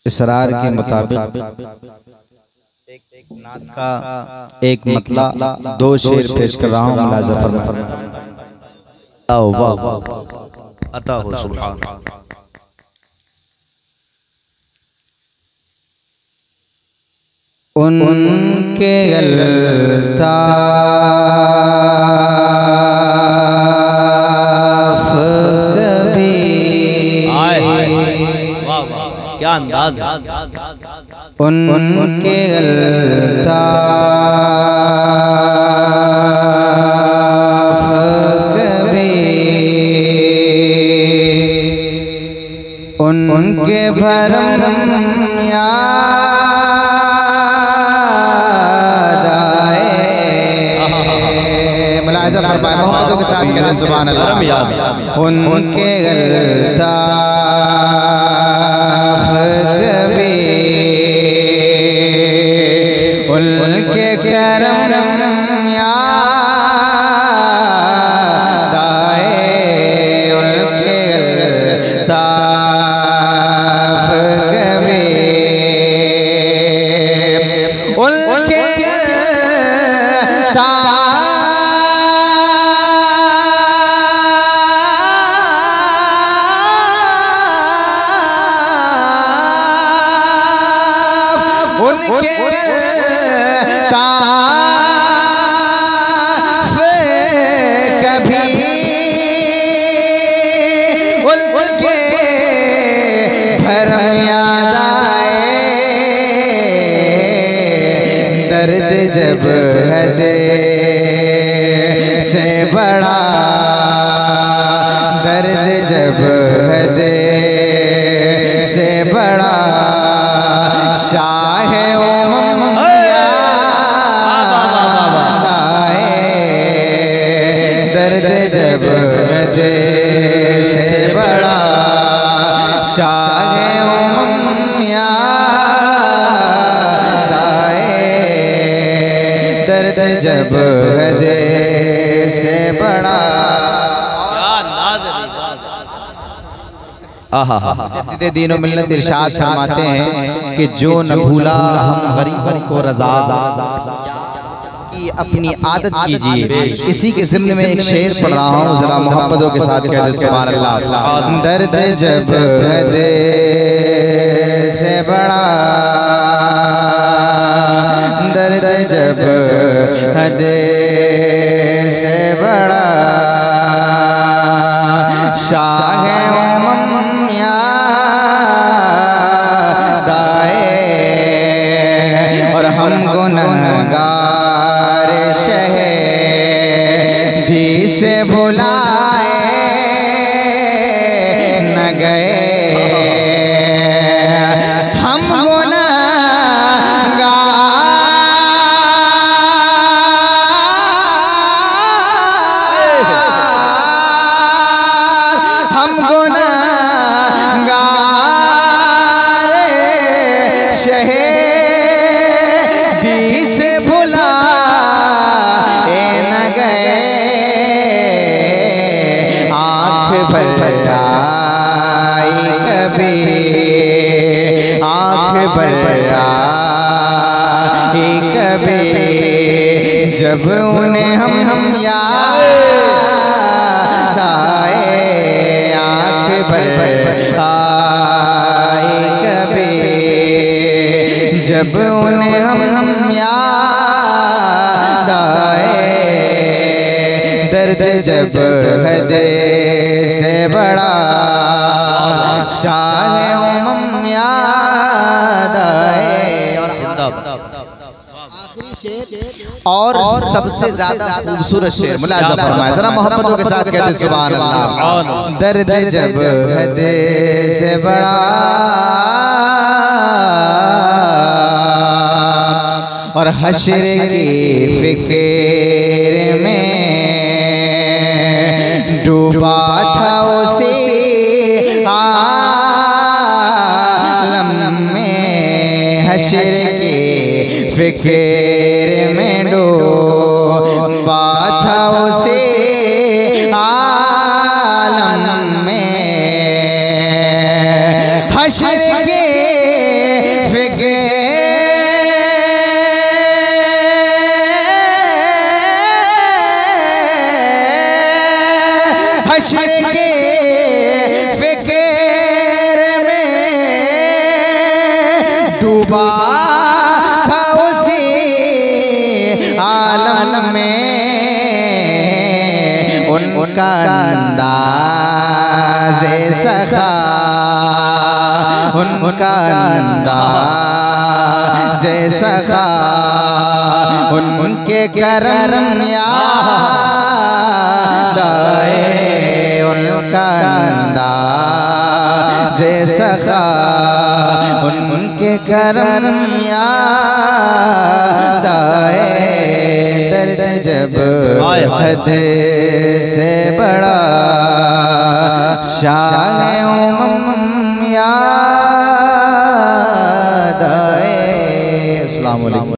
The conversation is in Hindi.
इसरार के मुताबिक एक नात का एक मतला दो शेर पेश कर रहा हूँ। मुलाज़ा फरमाएं। अता हो सुभान उनके अल्ताफ़ कभी क्या अंदाज है। उनके अल्ताफ़ कभी उनके भरम याद आए। मुलाज़ा फरमाए मोहम्मदों के साथ कहते सुभान अल्लाह। उनके अल्ताफ़ कभी उनके करम याद आए। उनके अल्ताफ़ कभी उनके उनके ताफ़ कभी उनके भरम याद आए। दर्द जब हद से बड़ा दर्द जब हद से बड़ा शाह दर्द जब हद से बड़ा शाह याद आए। दर्द जब हद से बड़ा मुजद्दिद दीन व मिल्लत इरशाद फरमाते हैं कि जो न भूला हम गरीबों को रज़ा की अपनी आदत कीजिए। इसी के ज़िम्न में एक शेर पढ़ रहा हूँ, ज़रा मोहब्बतों के साथ कहते सुभान अल्लाह। दर्द जब हद से बड़ा दर्द जब हद से बड़ा शाह याद आए। और हम गुनहगार शहदी से भुलाए न गए। हम गुनहगार शहदी से भुलाए न गए। आँख भर आई कभी आँख भर आई कभी जब उन्हें हम याद आए। आँख भर आई कभी जब उन्हें हम याद आए। दर्द जब हद से बड़ा शाह याद आए। और सबसे ज्यादा खूबसूरत शेर मुलाज़ा फरमाए, जरा मोहब्बतों के साथ कहते सुभान अल्लाह। दर्द जब हद से बड़ा और हश्र की फिक्र में डूबा था उसी आलम में। हश्र की फिक्र में डूबा था उसी आलम में। हश्र के उनका अंदाज़ सखा, उनके करम याद आए, उनका अंदाज़ सखा, उनके करम याद आए। दर्द जब हद से बड़ा शाह उम्म याद आए। अस्सलाम वालेकुम।